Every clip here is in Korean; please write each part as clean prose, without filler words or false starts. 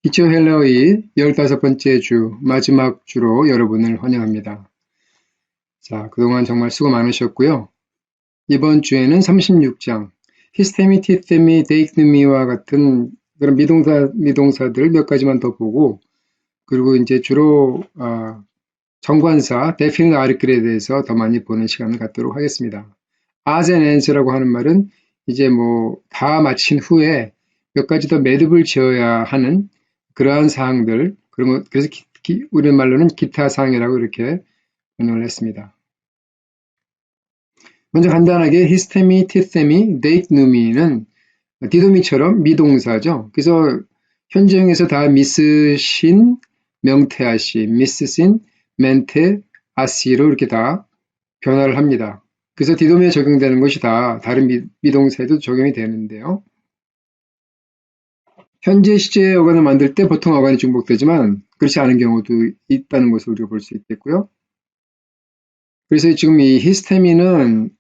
기초 헬러의 15번째 주, 마지막 주로 여러분을 환영합니다. 자, 그동안 정말 수고 많으셨고요. 이번 주에는 36장, 히스테미, 티테미, 데이크누미와 같은 그런 미동사들 몇 가지만 더 보고, 그리고 이제 주로, 정관사, definite article에 대해서 더 많이 보는 시간을 갖도록 하겠습니다. as and ans라고 하는 말은 이제 다 마친 후에 몇 가지 더 매듭을 지어야 하는 그러한 사항들, 그래서 우리말로는 기타 사항이라고 이렇게 번역을 했습니다. 먼저 간단하게 히스테미, 티테미, 데이크누미는 디도미처럼 미동사죠. 그래서 현재형에서 다 미스신, 명태아시, 미스신, 멘태, 아시로 이렇게 다 변화를 합니다. 그래서 디도미에 적용되는 것이 다 다른 미동사에도 적용이 되는데요. 현재 시제 어간을 만들 때 보통 어간이 중복되지만 그렇지 않은 경우도 있다는 것을 우리가 볼 수 있겠고요. 그래서 지금 이 히스테미는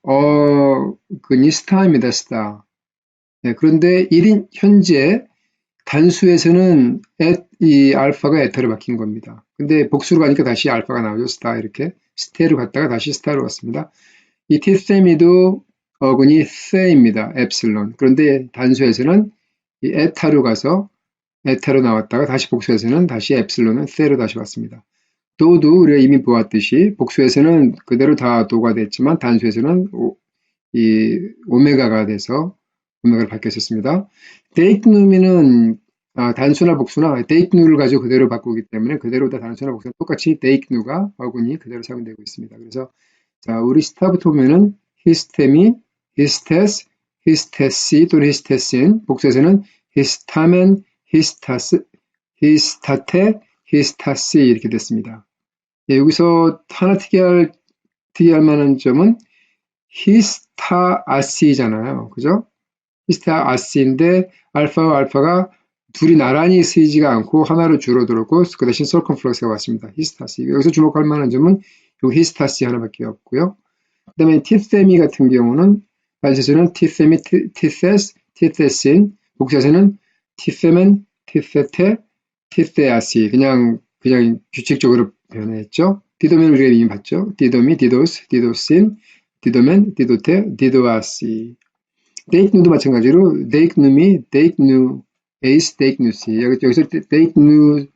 스타입니다. 스타. 네, 그런데 1인 현재 단수에서는 이 알파가 에타로 바뀐 겁니다. 근데 복수로 가니까 다시 알파가 나오죠. 스타 이렇게 스테로 갔다가 다시 스타로 갔습니다. 이 티세미도 어근이 세입니다. 엡실론. 그런데 단수에서는 이 에타로 가서 에타로 나왔다가 다시 복수에서는 다시 엡실론은 세로 다시 왔습니다. 도도 우리가 이미 보았듯이 복수에서는 그대로 다 도가 됐지만 단수에서는 이 오메가가 돼서 오메가를 바뀌었습니다. 데이크누미는 단수나 복수나 데이크누를 가지고 그대로 바꾸기 때문에 그대로 다 단수나 복수나 똑같이 데이크누가 어근이 그대로 사용되고 있습니다. 그래서 자, 우리 스타부터 보면은 히스테미, 히스테스, 히스테시 또는 히스테신, 복수에서는 히스타멘, 히스타스, 히스타테, 히스타시 이렇게 됐습니다. 예, 여기서 하나 특이할 만한 점은 히스타아시잖아요. 그죠? 히스타아시인데 알파와 알파가 둘이 나란히 쓰이지가 않고 하나로 줄어들었고 그 대신 서컴플렉스가 왔습니다. 히스타시. 여기서 주목할 만한 점은 요 히스타시 하나밖에 없고요. 그 다음에 티세미 같은 경우는 단수에서는 티세미, 티세스, 티세신, 복수에서는 티세멘, 티세테, 티세아시 그냥 규칙적으로 변했죠. 디도면 우리가 이미 봤죠. 디도미, 디도스, 디도신, 디도멘, 디도테, 디도아시. 데이크누도 마찬가지로 데이크누미, 데이크누, 에이스, 데이크누시. 여기서 데이크누스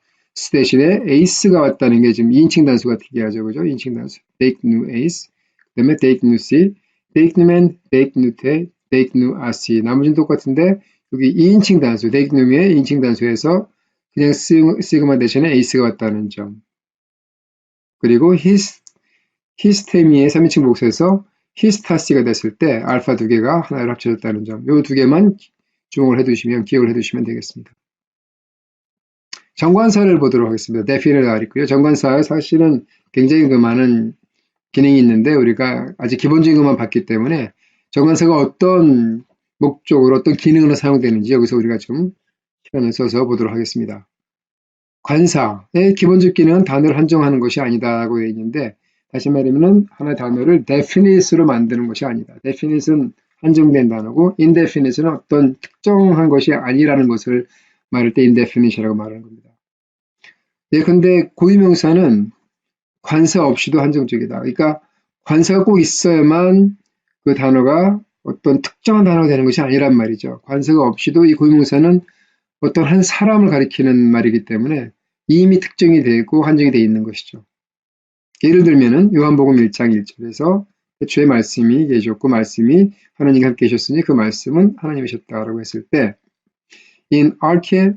대신에 에이스가 왔다는 게 지금 2인칭 단수가 특이하죠. 그죠? 2인칭 단수. 데이크누 에이스. 그 다음에 데이크누시, 데이크누멘, 데이크누테, 데이크누아시. 나머지는 똑같은데 여기 2인칭 단수, 데이크누미의 2인칭 단수에서 그냥 시그마 대신에 에이스가 왔다는 점. 그리고 히스테미의 3인칭 복수에서 히스타시가 됐을 때 알파 두 개가 하나로 합쳐졌다는 점. 이 두 개만 주목을 해두시면, 기억을 해두시면 되겠습니다. 정관사를 보도록 하겠습니다. definite가 있고요. 정관사 사실은 굉장히 많은 기능이 있는데 우리가 아직 기본적인 것만 봤기 때문에 정관사가 어떤 목적으로 어떤 기능으로 사용되는지 여기서 우리가 좀 시간을 써서 보도록 하겠습니다. 관사의 기본적 기능은 단어를 한정하는 것이 아니다라고 되어 있는데 다시 말하면 하나의 단어를 definite로 만드는 것이 아니다. definite는 한정된 단어고 indefinite는 어떤 특정한 것이 아니라는 것을 말할 때 indefinite라고 말하는 겁니다. 예, 근데 고유명사는 관사 없이도 한정적이다. 그러니까 관사가 꼭 있어야만 그 단어가 어떤 특정한 단어가 되는 것이 아니란 말이죠. 관사가 없이도 이 고유명사는 어떤 한 사람을 가리키는 말이기 때문에 이미 특정이 되고 한정이 되어 있는 것이죠. 예를 들면은 요한복음 1장 1절에서 주의 말씀이 계셨고 말씀이 하나님과 함께 계셨으니 그 말씀은 하나님이셨다라고 했을 때 in arche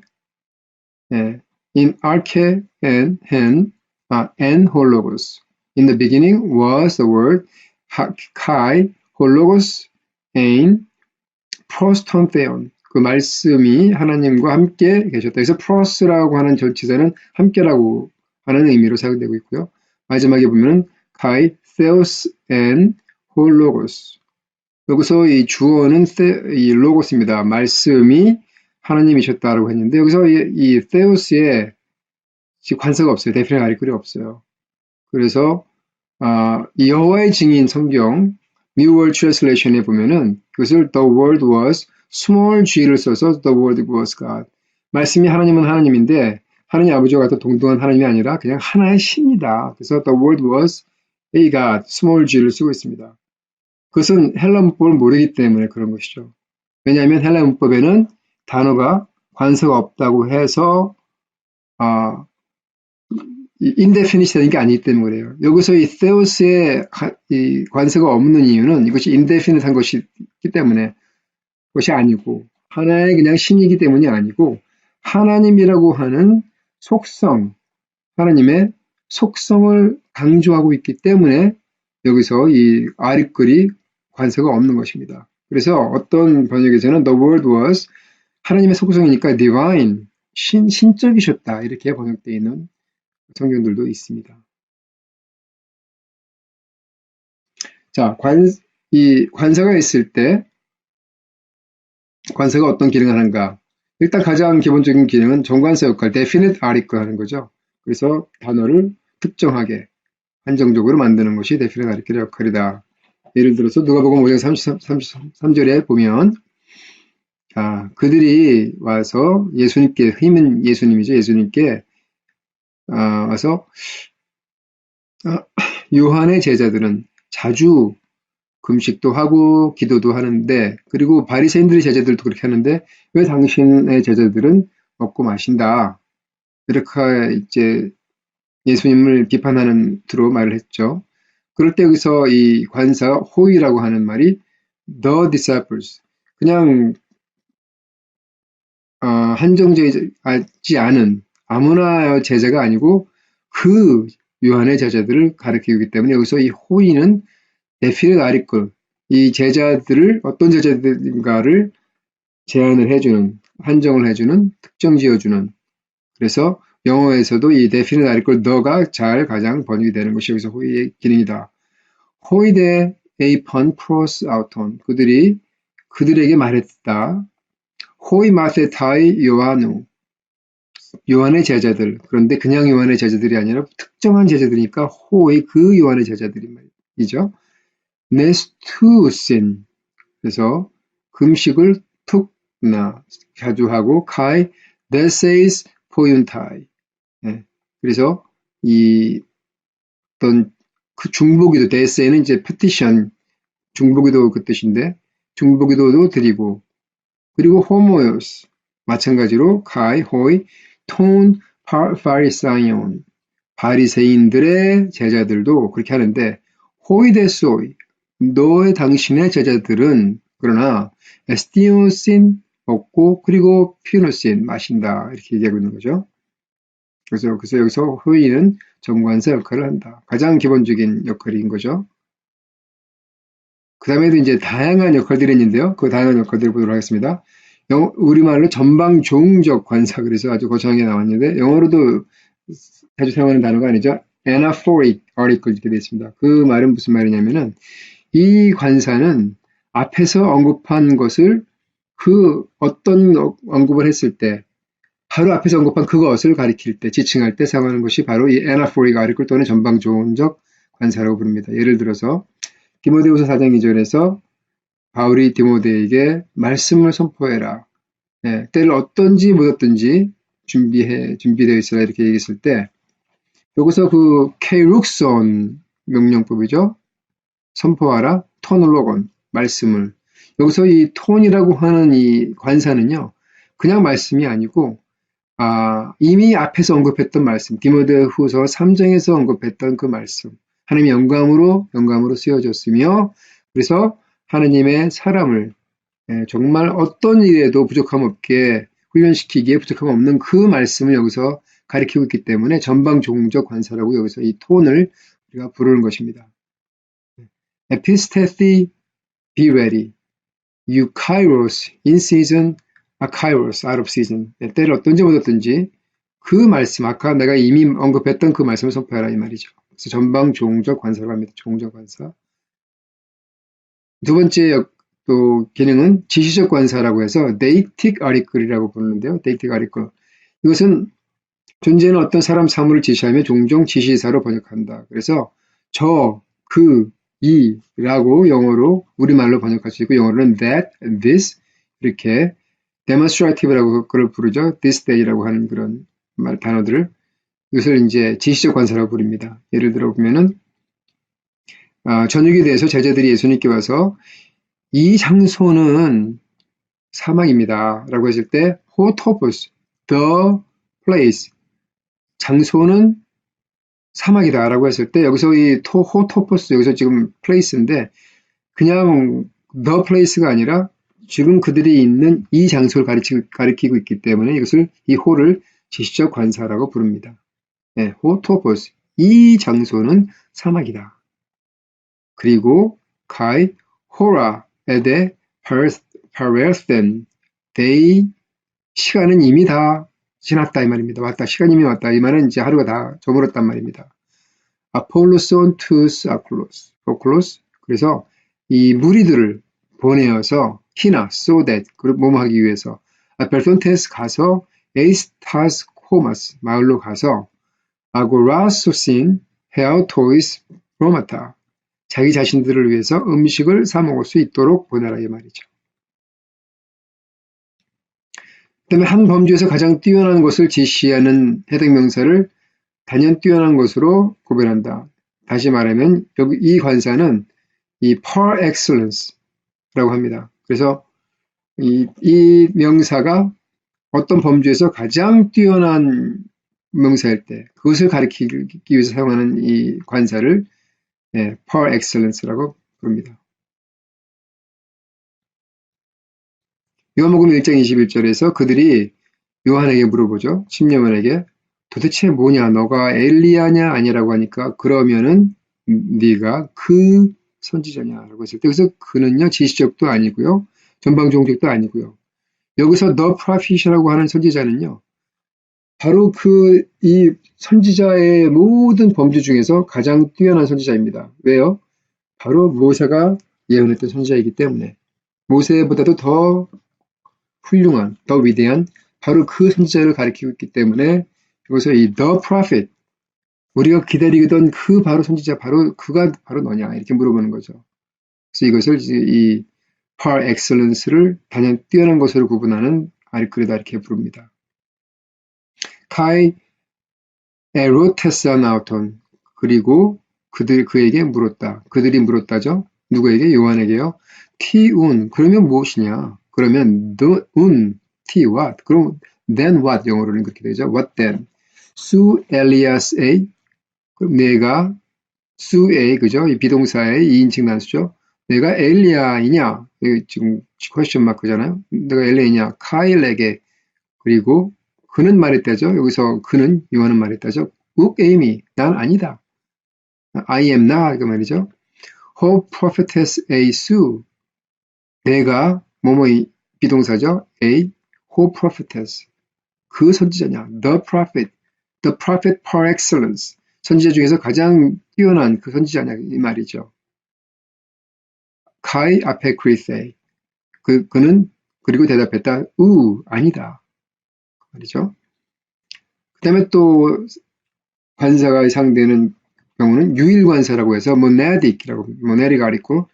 and hologos in the beginning was the word kai hologos ein proston theon 그 말씀이 하나님과 함께 계셨다. 그래서 pros라고 하는 전치사는 함께라고 하는 의미로 사용되고 있고요. 마지막에 보면 kai theos and hologos 여기서 이 주어는 이 로고스입니다. 말씀이 하나님이셨다라고 했는데 여기서 이 theos에 관사가 없어요. definite article이 없어요. 그래서 이 여호와의 증인 성경 New World Translation에 보면은 그것을 the word was small g를 써서 the word was God 말씀이 하나님은 하나님인데 하나님 아버지와 같은 동등한 하나님이 아니라 그냥 하나의 신이다. 그래서 the word was a god, small g를 쓰고 있습니다. 그것은 헬라 문법을 모르기 때문에 그런 것이죠. 왜냐하면 헬라 문법에는 단어가 관사가 없다고 해서 인데피니시 되는 게 아니기 때문에 그래요. 여기서 이 theos의 이 관사가 없는 이유는 이것이 인데피니트한 것이기 때문에 것이 아니고 하나의 그냥 신이기 때문이 아니고 하나님이라고 하는 속성, 하나님의 속성을 강조하고 있기 때문에 여기서 이 아리글이 관사가 없는 것입니다. 그래서 어떤 번역에서는 the word was 하나님의 속성이니까 divine, 신적이셨다 이렇게 번역되어 있는 성경들도 있습니다. 자, 이 관사가 있을 때 관사가 어떤 기능을 하는가? 일단 가장 기본적인 기능은 정관사 역할, definite article 하는 거죠. 그래서 단어를 특정하게 한정적으로 만드는 것이 definite article의 역할이다. 예를 들어서 누가복음 5장 33절에 보면 그들이 와서 예수님께, 힘은 예수님이죠. 예수님께 와서 요한의 제자들은 자주 금식도 하고 기도도 하는데 그리고 바리새인들의 제자들도 그렇게 하는데 왜 당신의 제자들은 먹고 마신다. 이렇게 이제 예수님을 비판하는 투로 말을 했죠. 그럴 때 여기서 이 관사 호이라고 하는 말이 the disciples 그냥 한정되지 않은 아무나 제자가 아니고 그 요한의 제자들을 가리키기 때문에 여기서 이 호이는 데피닛 아리클 이 제자들을 어떤 제자들인가를 제한을 해주는 한정을 해주는 특정 지어주는 그래서 영어에서도 이 definite article the가 잘 가장 번역이 되는 것이 여기서 호의의 기능이다. 호이데 에이펀 프로스 아우톤 그들에게 말했다. 호이 마세타이 요한우 요한의 제자들 그런데 그냥 요한의 제자들이 아니라 특정한 제자들이니까 호이 그 요한의 제자들이 말이죠. 네스투신 그래서 금식을 툭나 자주 하고 카이 데세이스 포윤타이 그래서 이 어떤 그 중보기도 데세는 이제 petition 중보기도 그 뜻인데 중보기도도 드리고 그리고 호모요스 마찬가지로 카이 호이 톤 파리사이온 바리새인들의 제자들도 그렇게 하는데 호이데소이 너의 당신의 제자들은 그러나 에스티오신 먹고 그리고 피노신 마신다 이렇게 얘기하고 있는 거죠. 그래서 여기서 호의는 정관사 역할을 한다. 가장 기본적인 역할인 거죠. 그 다음에도 이제 다양한 역할들이 있는데요. 그 다양한 역할들을 보도록 하겠습니다. 우리말로 전방종적 관사 그래서 아주 거창하게 나왔는데 영어로도 자주 사용하는 단어가 아니죠. anaphoric article 이렇게 되어 있습니다. 그 말은 무슨 말이냐면은 이 관사는 앞에서 언급한 것을 그 어떤 언급을 했을 때 바로 앞에서 언급한 그것을 가리킬 때 지칭할 때 사용하는 것이 바로 이 anaphoric article 또는 전방종적 관사라고 부릅니다. 예를 들어서 디모데후서 4장 2절에서 바울이 디모데에게 말씀을 선포해라. 때를 어떤지 묻었든지 준비되어 있어라 이렇게 얘기했을 때 여기서 그 케이룩손 명령법이죠. 선포하라. 톤올로곤 말씀을 여기서 이 톤이라고 하는 이 관사는요. 그냥 말씀이 아니고 이미 앞에서 언급했던 말씀 디모데후서 3장에서 언급했던 그 말씀 하나님의 영감으로 쓰여졌으며 그래서 하나님의 사람을 정말 어떤 일에도 부족함 없게 훈련시키기에 부족함 없는 그 말씀을 여기서 가리키고 있기 때문에 전방종적 관사라고 여기서 이 톤을 우리가 부르는 것입니다. Epistethi be ready. You kairos in season, kairos out of season. 때를 어떤지 못했든지 그 말씀 아까 내가 이미 언급했던 그 말씀을 선포하라 이 말이죠. 그래서 전방종적 관사라고 합니다. 종적 관사. 두 번째 또 기능은 지시적 관사라고 해서 deictic article이라고 부르는데요. deictic article. 이것은 존재는 어떤 사람 사물을 지시하며 종종 지시사로 번역한다. 그래서 저, 그, 이라고 영어로 우리말로 번역할 수 있고 영어로는 that, this 이렇게 demonstrative라고 그걸 부르죠. this day라고 하는 그런 단어들을 이것을 이제 지시적 관사라고 부릅니다. 예를 들어 보면은 저녁에 대해서 제자들이 예수님께 와서 이 장소는 사막입니다. 라고 했을 때 호토포스, the place, 장소는 사막이다 라고 했을 때 여기서 이 호토포스, 여기서 지금 place인데 그냥 the place가 아니라 지금 그들이 있는 이 장소를 가리키고 있기 때문에 이것을 이 호를 지시적 관사라고 부릅니다. 네, 호토포스, 이 장소는 사막이다. 그리고 kai hora ede parerthen day 시간은 이미 다 지났다 이 말입니다. 왔다. 시간이 이미 왔다. 이 말은 이제 하루가 다 저물었단 말입니다. apolloson tus oculos 그래서 이 무리들을 보내어서 히나 so that 뭐뭐 하기 위해서 벨폰테스 가서 에이스타스 코마스 마을로 가서 아고라소신 헤아토이스 로마타 자기 자신들을 위해서 음식을 사 먹을 수 있도록 보내라 이 말이죠. 그 다음에 한 범주에서 가장 뛰어난 것을 지시하는 해당 명사를 단연 뛰어난 것으로 구별한다. 다시 말하면 여기 이 관사는 이 par excellence라고 합니다. 그래서 이 명사가 어떤 범주에서 가장 뛰어난 명사일 때 그것을 가리키기 위해서 사용하는 이 관사를 par excellence라고 부릅니다. 요한복음 1장 21절에서 그들이 요한에게 물어보죠. 심령원에게 도대체 뭐냐? 너가 엘리야냐 아니라고 하니까 그러면은 네가 그 선지자냐라고 했을 때 여기서 그는요 지시적도 아니고요. 전방종적도 아니고요. 여기서 the prophet이라고 하는 선지자는요. 바로 이 선지자의 모든 범주 중에서 가장 뛰어난 선지자입니다. 왜요? 바로 모세가 예언했던 선지자이기 때문에 모세보다도 더 훌륭한, 더 위대한 바로 그 선지자를 가리키고 있기 때문에 여기서 이 the prophet 우리가 기다리던 그 바로 선지자 그가 바로 너냐 이렇게 물어보는 거죠. 그래서 이것을 이 par excellence를 단연 뛰어난 것으로 구분하는 아리크레다 이렇게 부릅니다. 카이 에로테사나우톤 그리고 그에게 물었다. 그들이 물었다죠. 누구에게? 요한에게요. 티운 그러면 무엇이냐? 그러면 the t what 그럼 then what 영어로는 그렇게 되죠. what then 수 엘리아스에 그럼 내가 수에 그죠? 이 비동사의 2인칭 단수죠. 내가 엘리야이냐? 지금 퀘스천 마크잖아요. 내가 엘리야이냐? 카일에게 그리고 그는 말했다죠. 여기서 그는 요한은 말했다죠. 욱 에이미 난 아니다. I am not 그 말이죠. Ho prophetess a su 내가 뭐뭐이 비동사죠. a ho prophetess 그 선지자냐. The prophet par excellence 선지자 중에서 가장 뛰어난 그 선지자냐 이 말이죠. 카이 앞에 크리세 그는 그리고 대답했다. 아니다. 말이죠. 그 다음에 또 관사가 해당되는 경우는 유일관사라고 해서 모네릭 아리코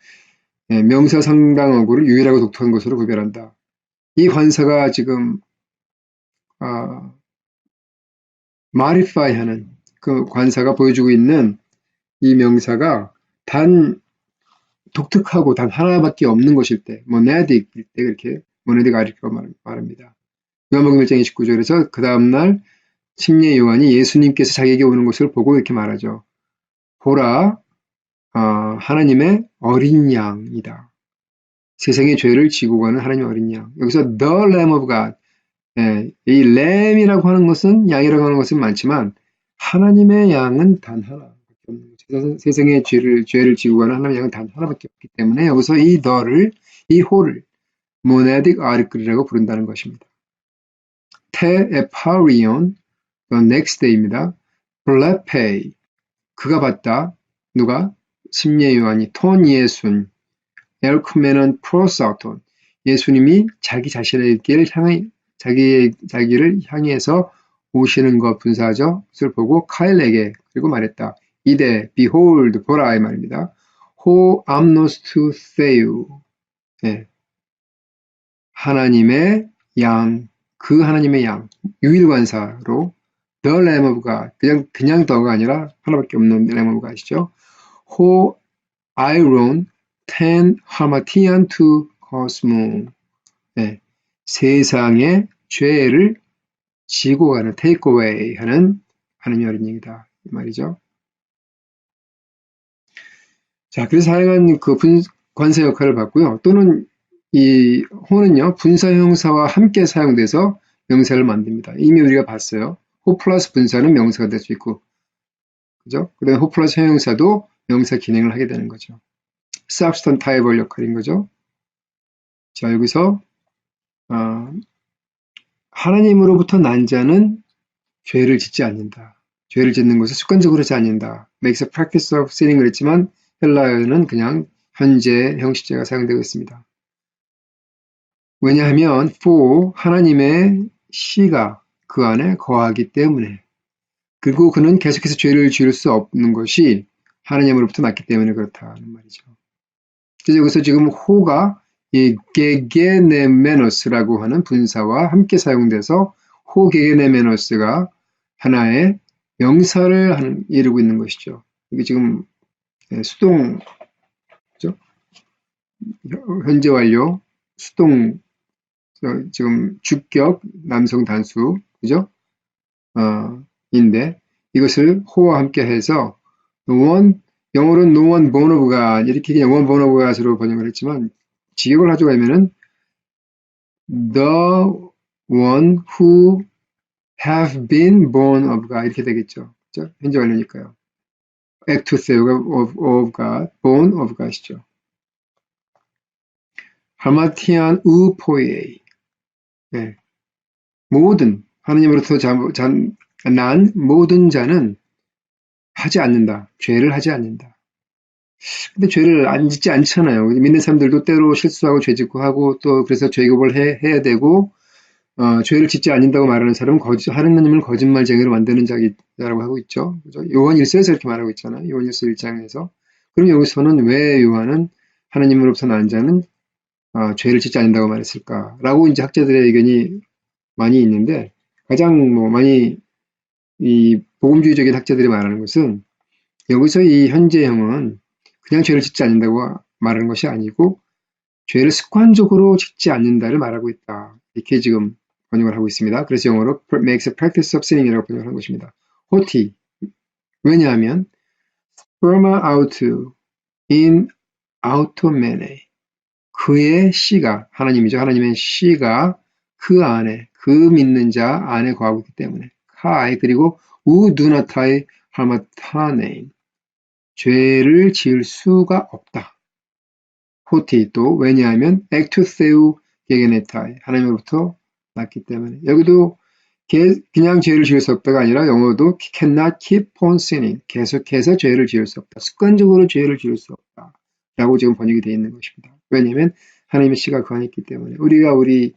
명사 상당어구를 유일하고 독특한 것으로 구별한다. 이 관사가 지금 마리파이하는 그 관사가 보여주고 있는 이 명사가 단 독특하고 단 하나밖에 없는 것일 때 모네릭일 때 그렇게 모네릭 아리코가 말합니다. 요한복음 1장 29절에서 그 다음날 침례 요한이 예수님께서 자기에게 오는 것을 보고 이렇게 말하죠. 보라, 하나님의 어린 양이다. 세상의 죄를 지고 가는 하나님의 어린 양. 여기서 the Lamb of God. 이 lamb이라고 하는 것은 양이라고 하는 것은 많지만 하나님의 양은 단 하나. 세상의 죄를 지고 가는 하나님의 양은 단 하나밖에 없기 때문에 여기서 이 호를 모네딕 아리클이라고 부른다는 것입니다. 테 에파리온 the next day입니다. 블레페이 그가 봤다. 누가? 심예 요한이 톤 예순 엘쿠메는 프로사톤 예수님이 자기를 향해서 오시는 것 분사죠. 그것을 보고 카일에게 그리고 말했다. 이대 behold 보라 이 말입니다. 호 암노스 투 세유 하나님의 양, 그 하나님의 양, 유일관사로 the Lamb of God, 그냥 더가 아니라 하나밖에 없는 Lamb of God이죠. Who iron ten hamartian to cosmo. 네, 세상의 죄를 지고 가는, take away 하는 하나님의 어린이다. 이 말이죠. 자, 그래서 하여간 그 관사 역할을 받고요. 또는 이 호는요, 분사형사와 함께 사용돼서 명사를 만듭니다. 이미 우리가 봤어요. 호 플러스 분사는 명사가 될 수 있고, 그죠? 그 다음에 호 플러스 형용사도 명사 기능을 하게 되는 거죠. substantival 역할인 거죠. 자, 여기서, 하나님으로부터 난 자는 죄를 짓지 않는다. 죄를 짓는 것을 습관적으로 하지 않는다. makes a practice of sinning 그랬지만, 헬라어는 그냥 현재 형식제가 사용되고 있습니다. 왜냐하면 for 하나님의 시가 그 안에 거하기 때문에, 그리고 그는 계속해서 죄를 지을 수 없는 것이 하나님으로부터 났기 때문에 그렇다는 말이죠. 그래서 여기서 지금 호가 이 게게네메노스라고 하는 분사와 함께 사용돼서 호 게게네메노스가 하나의 명사를 이루고 있는 것이죠. 이게 지금 수동, 그죠? 현재 완료, 수동, 지금 주격, 남성 단수, 그죠? 인데, 이것을 호와 함께 해서, 영어로는 no one born of God, 이렇게 그냥 one born of God으로 번역을 했지만, 직역을 가져가면은, the one who have been born of God, 이렇게 되겠죠. 그죠? 현재 완료니까요. ectutheo가 of God, born of God이죠. 하마티안 우포에이. 네. 모든 하나님으로부터 난 모든 자는 하지 않는다. 죄를 하지 않는다. 근데 죄를 안 짓지 않잖아요. 믿는 사람들도 때로 실수하고 죄짓고 하고 또 그래서 죄급을 해야 되고 죄를 짓지 않는다고 말하는 사람은 하나님을 거짓말쟁이로 만드는 자라고 하고 있죠. 그죠? 요한 1서에서 이렇게 말하고 있잖아요. 요한 1서 1장에서. 그럼 여기서는 왜 요한은 하나님으로부터 난 자는 죄를 짓지 않는다고 말했을까라고 이제 학자들의 의견이 많이 있는데 가장 많이 이 복음주의적인 학자들이 말하는 것은 여기서 이 현재형은 그냥 죄를 짓지 않는다고 말하는 것이 아니고 죄를 습관적으로 짓지 않는다를 말하고 있다. 이렇게 지금 번역을 하고 있습니다. 그래서 영어로 makes a practice of sinning이라고 번역을 한 것입니다. 호티. 왜냐하면 sperma out in automene. 그의 씨가 하나님이죠. 하나님의 씨가 그 안에 그 믿는 자 안에 거하고 있기 때문에 카이 그리고 우두나타의 하마타네인 죄를 지을 수가 없다. 호티 또 왜냐하면 엑투세우 게게네타이 하나님으로부터 났기 때문에 여기도 그냥 죄를 지을 수 없다가 아니라 영어도 cannot keep on sinning 계속해서 죄를 지을 수 없다. 습관적으로 죄를 지을 수 없다. 라고 지금 번역이 되어 있는 것입니다. 왜냐하면 하나님의 씨가 그 안에 있기 때문에 우리가 우리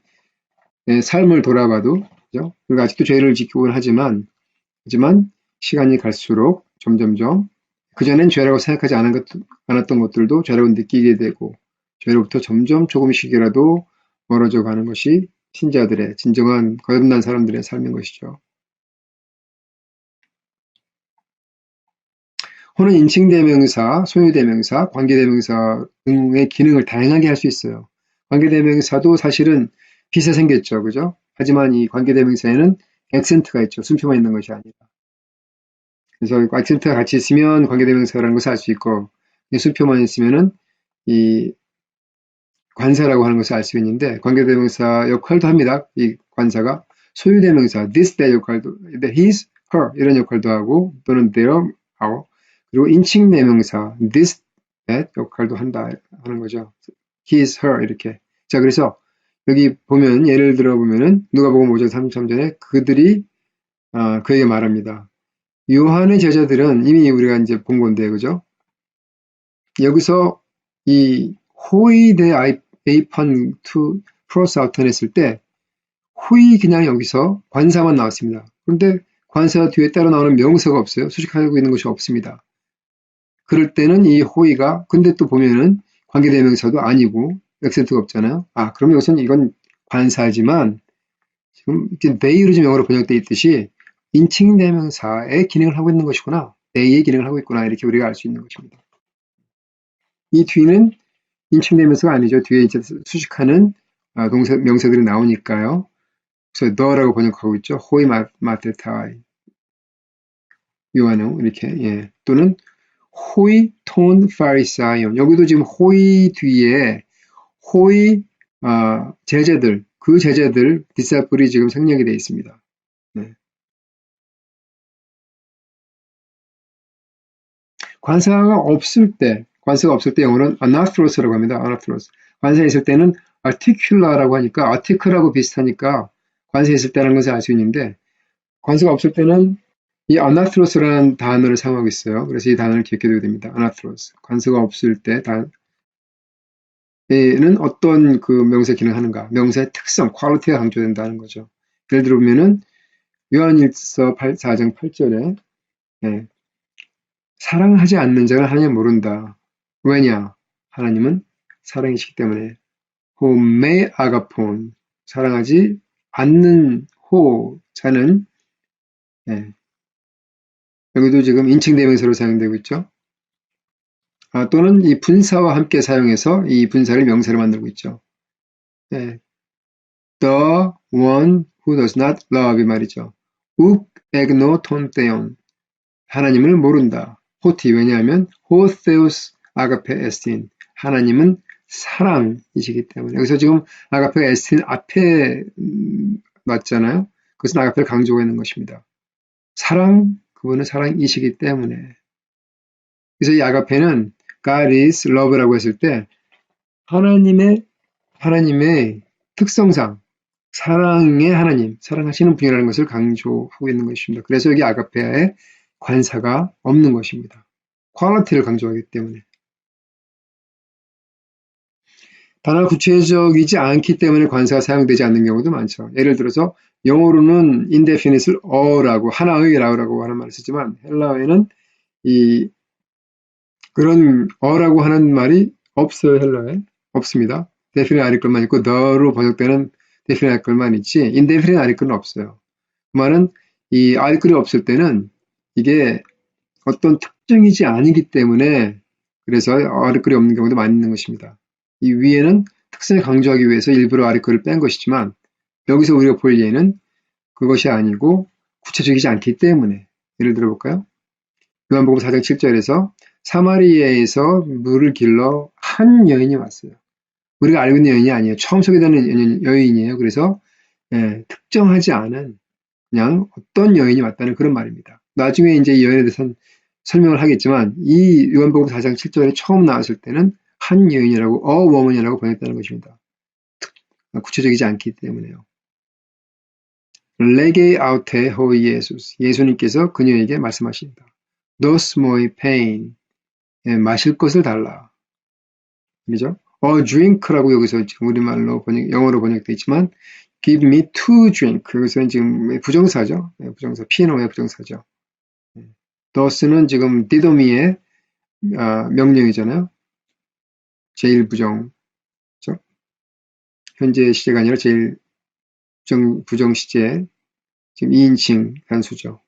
삶을 돌아봐도 그죠? 우리가 아직도 죄를 짓고는 하지만 시간이 갈수록 점점점 그전엔 죄라고 생각하지 않았던 것들도 죄라고 느끼게 되고 죄로부터 점점 조금씩이라도 멀어져 가는 것이 신자들의 진정한 거듭난 사람들의 삶인 것이죠. 호는 인칭대명사, 소유대명사, 관계대명사 등의 기능을 다양하게 할 수 있어요. 관계대명사도 사실은 빛에 생겼죠. 그죠? 하지만 이 관계대명사에는 액센트가 있죠. 순표만 있는 것이 아니라. 그래서 액센트가 같이 있으면 관계대명사라는 것을 알 수 있고 순표만 있으면은 이 관사라고 하는 것을 알 수 있는데 관계대명사 역할도 합니다. 이 관사가 소유대명사 this, that 역할도 his, her 이런 역할도 하고 또는 their 하고 그리고 인칭대명사 this, that 역할도 한다 하는 거죠. his, her 이렇게. 자 그래서 여기 보면 예를 들어 보면은 누가복음 5장 33절에 그들이 그에게 말합니다. 요한의 제자들은 이미 우리가 이제 본 건데 그죠? 여기서 이 호이 대 에이판 투 플러스 아우턴 했을 때 호이 그냥 여기서 관사만 나왔습니다. 그런데 관사 뒤에 따라 나오는 명사가 없어요. 수식하고 있는 것이 없습니다. 그럴 때는 이 호이가 근데 또 보면은 관계대명사도 아니고 액센트가 없잖아요. 그럼 여기서는 이건 관사지만 지금 이제 they로 지금 영어로 번역되어 있듯이 인칭 대명사의 기능을 하고 있는 것이구나. they의 기능을 하고 있구나. 이렇게 우리가 알 수 있는 것입니다. 이 뒤는 인칭 대명사가 아니죠. 뒤에 이제 수식하는 명사들이 나오니까요. 그래서 the라고 번역하고 있죠. 호이 마테타이 요한응 이렇게 예. 또는 호이 톤 파리사이온 여기도 지금 호이 뒤에 호이 제자들 그 제자들 디사플이 지금 생략이 되어 있습니다. 네. 관사가 없을 때 영어로는 anathros라고 합니다. anathrос. 관사에 있을 때는 articular라고 하니까 article하고 비슷하니까 관사에 있을 때라는 것을 알 수 있는데 관사가 없을 때는 이 anathros라는 단어를 사용하고 있어요. 그래서 이 단어를 기억해둬야 됩니다. anathros. 관사가 없을 때 얘는 어떤 그 명사의 기능을 하는가? 명사의 특성, 퀄리티가 강조된다는 거죠. 예를 들어 보면은 요한일서 4장 8절에 사랑하지 않는 자는 하나님 모른다. 왜냐? 하나님은 사랑이시기 때문에 호메 아가폰 사랑하지 않는 자는 여기도 지금 인칭 대명사로 사용되고 있죠. 또는 이 분사와 함께 사용해서 이 분사를 명사로 만들고 있죠. The one who does not love 이 말이죠. 욱 에그노 톤테온 하나님을 모른다. 호티 왜냐하면 호세우스 아가페 에스틴 하나님은 사랑이시기 때문에 여기서 지금 아가페 에스틴 앞에 놨잖아요. 그것은 아가페를 강조하고 있는 것입니다. 그분은 사랑이시기 때문에 그래서 이 아가페는 God is love라고 했을 때 하나님의 특성상 사랑의 하나님, 사랑하시는 분이라는 것을 강조하고 있는 것입니다. 그래서 여기 아가페아에 관사가 없는 것입니다. 퀄리티를 강조하기 때문에. 단어가 구체적이지 않기 때문에 관사가 사용되지 않는 경우도 많죠. 예를 들어서 영어로는 indefinite를 어라고 하나의라고 하는 말을 쓰지만 헬라어에는 그런 어라고 하는 말이 없어요. 헬라어에 없습니다. definite article만 있고 the로 번역되는 definite article만 있지 indefinite article은 없어요. 그 말은 이 article이 없을 때는 이게 어떤 특정이지 아니기 때문에 그래서 article이 없는 경우도 많이 있는 것입니다. 이 위에는 특성을 강조하기 위해서 일부러 article을 뺀 것이지만 여기서 우리가 볼 예는 그것이 아니고 구체적이지 않기 때문에 예를 들어볼까요? 요한복음 4장 7절에서 사마리아에서 물을 길러 한 여인이 왔어요. 우리가 알고 있는 여인이 아니에요. 처음 소개되는 여인이에요. 그래서 특정하지 않은 그냥 어떤 여인이 왔다는 그런 말입니다. 나중에 이제 이 여인에 대해서는 설명을 하겠지만 이 요한복음 4장 7절에 처음 나왔을 때는 한 여인이라고 woman이라고 번역했다는 것입니다. 구체적이지 않기 때문에요. 레게 아우테 호 예수스 예수님께서 그녀에게 말씀하십니다. Dos moi pain 마실 것을 달라. 그죠? drink라고 여기서 지금 우리말로 영어로 번역되어 있지만 give me to drink. 그것은 지금 부정사죠. 부정사. 피노의 부정사죠. dos는 지금 디도미의 명령이잖아요. 제일 부정. 그죠? 현재 시제가 아니라 제일 부정 시제. 지금 2인칭 단수죠.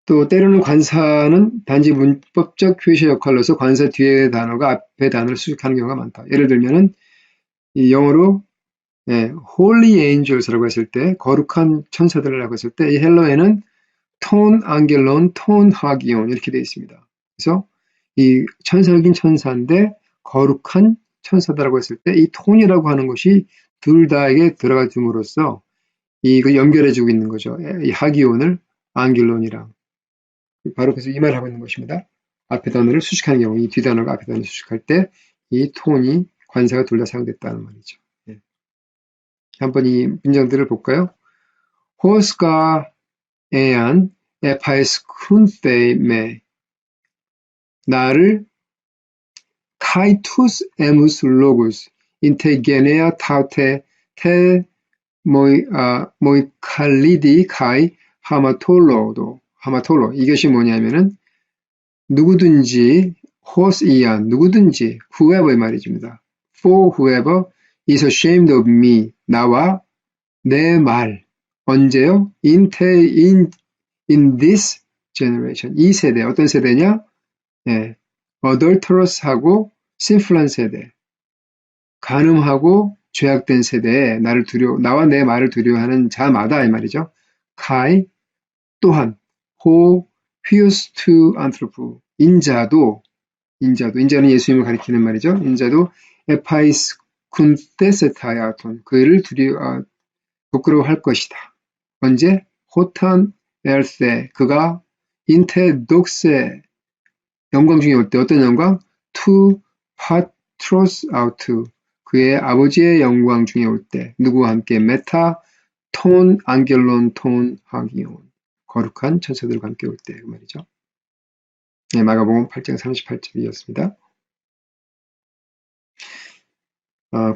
또 때로는 관사는 단지 문법적 표시 역할로서 관사 뒤에 단어가 앞에 단어를 수식하는 경우가 많다. 예를 들면은 이 영어로 holy angels라고 했을 때 거룩한 천사들이라고 했을 때 이 헬러에는 톤 안겔론, 톤 하기온 이렇게 되어 있습니다. 그래서 이 천사긴 천사인데 거룩한 천사다라고 했을 때 이 톤이라고 하는 것이 둘 다에게 들어가 줌으로써 이거 연결해주고 있는 거죠. 이 하기온을 안겔론이랑 바로 그래서 이 말을 하고 있는 것입니다. 앞에 단어를 수식하는 경우, 이 뒷단어가 앞에 단어를 수식할 때 이 톤이 관사가 둘 다 사용됐다는 말이죠. 한번 이 문장들을 볼까요? 호스가 에안 에파에스쿤테메 나를 카이투스 에무스 로구스 인테게네아 타우테 테 모이칼리디 카이 하마톨로 이것이 뭐냐면은 누구든지 호스 이안 누구든지 whoever 말이집니다. for whoever is ashamed of me. 나와 내 말. 언제요? in this generation. 이 세대. 어떤 세대냐? 예, adulterous하고 sinful한 세대. 간음하고 죄악된 세대에 나와 내 말을 두려워하는 자마다 이 말이죠. kai 또한 who hews to anthropo. 인자는 예수님을 가리키는 말이죠. 인자도 에파이스 쿤테세타야톤. 그를 부끄러워할 것이다. 언제? 호탄 엘세. 그가 인테 독세. 영광 중에 올 때 어떤 영광? to patros out. 그의 아버지의 영광 중에 올 때 누구와 함께? 메타 톤 안겔론 톤 하기온. 거룩한 천사들과 함께 올 때 그 말이죠. 네, 마가복음 8장 38절이었습니다.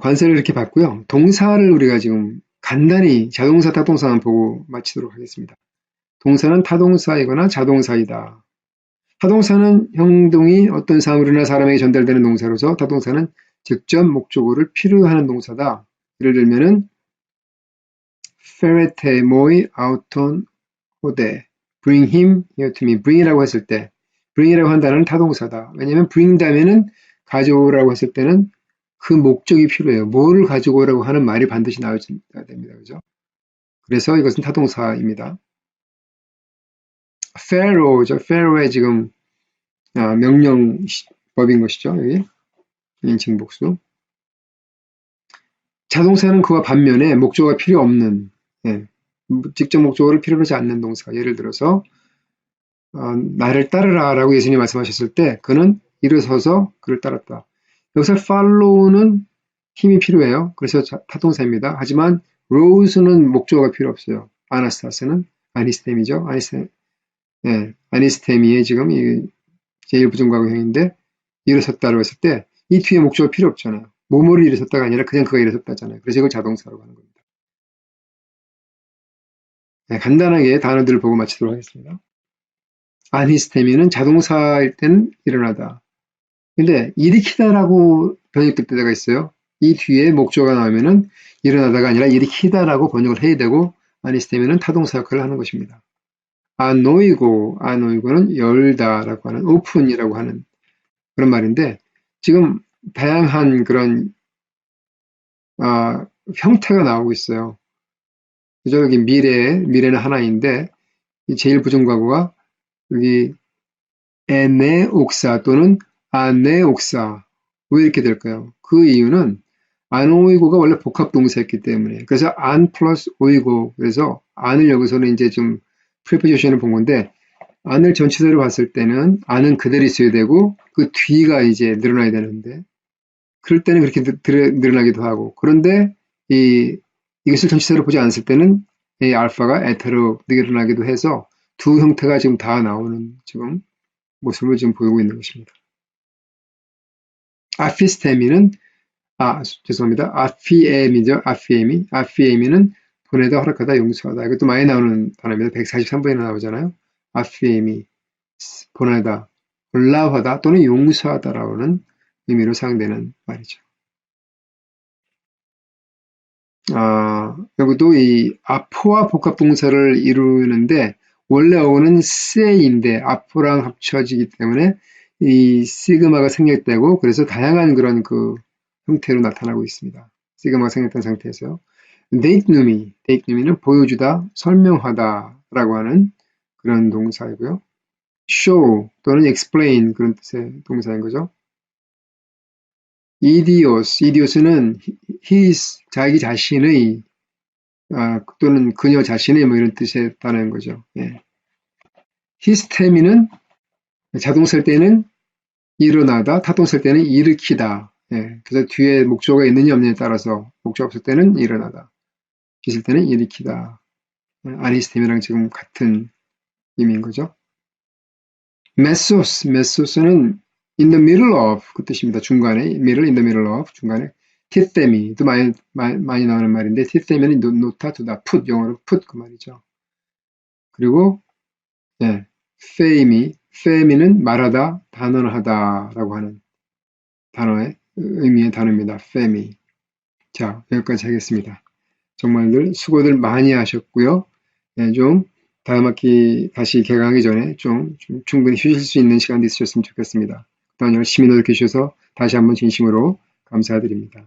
관세를 이렇게 봤고요. 동사를 우리가 지금 간단히 자동사, 타동사만 보고 마치도록 하겠습니다. 동사는 타동사이거나 자동사이다. 타동사는 행동이 어떤 사물이나 사람에게 전달되는 동사로서 타동사는 직접 목적어를 필요하는 동사다. 예를 들면은 ferete moi auton hode bring him here to me. bring이라고 했을 때 bring이라고 한 단어는 타동사다. 왜냐하면 bring 다음에는 가져오라고 했을 때는 그 목적이 필요해요. 뭐를 가지고 오라고 하는 말이 반드시 나와야 됩니다. 그죠? 그래서 이것은 타동사입니다. Pharaoh죠. Pharaoh의 지금 명령법인 것이죠. 여기 인칭 복수. 자동사는 그와 반면에 목적어가 필요 없는, 직접 목적어를 필요로 하지 않는 동사. 예를 들어서 나를 따르라 라고 예수님이 말씀하셨을 때 그는 일어서서 그를 따랐다. 여기서 follow는 힘이 필요해요. 그래서 타동사입니다. 하지만 rose는 목적어가 필요 없어요. 아나스타스는 아니스템이죠. 아니스템이의 지금 제1부정과거형인데 일어섰다라고 했을 때 이 뒤에 목적어 필요 없잖아요. 뭐뭐를 일어섰다가 아니라 그냥 그가 일어섰다잖아요. 그래서 이걸 자동사라고 하는 겁니다. 간단하게 단어들을 보고 마치도록 하겠습니다. 아니스테미는 자동사일 때는 일어나다. 근데 일으키다라고 번역될 때가 있어요. 이 뒤에 목적어가 나오면은 일어나다가 아니라 일으키다라고 번역을 해야 되고 아니스테미는 타동사 역할을 하는 것입니다. 아노이고는 열다라고 하는 오픈이라고 하는 그런 말인데 지금 다양한 그런 형태가 나오고 있어요. 그죠? 여기 미래는 하나인데 제일 부정과거가 여기 에네옥사 또는 아네옥사 왜 이렇게 될까요? 그 이유는 안오이고가 원래 복합동사였기 때문에 그래서 안 플러스 오이고 그래서 안을 여기서는 이제 좀 프리포지션을 본 건데 안을 전체적으로 봤을 때는 안은 그대로 있어야 되고 그 뒤가 이제 늘어나야 되는데 그럴 때는 그렇게 늘어나기도 하고 그런데 이것을 전체적으로 보지 않았을 때는 이 알파가 에타로 늘어나기도 해서 두 형태가 지금 다 나오는 지금 모습을 지금 보이고 있는 것입니다. 아피스테미는 죄송합니다. 아피에미는 보내다, 허락하다, 용서하다. 이것도 많이 나오는 단어입니다. 143번이나 나오잖아요. 아피에미, 보내다, 올라하다 또는 용서하다라는 의미로 사용되는 말이죠. 여기도 이 아포와 복합동사를 이루는데 원래 어원은 세인데 아포랑 합쳐지기 때문에 이 시그마가 생략되고 그래서 다양한 그런 그 형태로 나타나고 있습니다. 시그마가 생략된 상태에서요. 데이트누미는 보여주다, 설명하다라고 하는 그런 동사이고요. show 또는 explain 그런 뜻의 동사인 거죠. 이디오스는 자기 자신의 또는 그녀 자신의 뭐 이런 뜻에 따르는 거죠. 히스테미는 자동사일 때는 일어나다, 타동사일 때는 일으키다. 그래서 뒤에 목적어가 있느냐 없느냐에 따라서 목적 없을 때는 일어나다, 있을 때는 일으키다. 아니스테미랑 지금 같은 의미인 거죠. 메소스는 in the middle of 그 뜻입니다. 중간에 in the middle of 중간에 티세미도 많이 나오는 말인데 티세미는 놓다 두다 put 영어로 put 그 말이죠. 그리고 페미는 말하다 단언하다라고 하는 단어의 의미의 단어입니다. FEMI. 자, 여기까지 하겠습니다. 정말들 수고들 많이 하셨고요. 네, 좀 다음 학기 다시 개강하기 전에 좀 충분히 쉬실 수 있는 시간도 있으셨으면 좋겠습니다. 그동안 열심히 노력해 주셔서 다시 한번 진심으로 감사드립니다.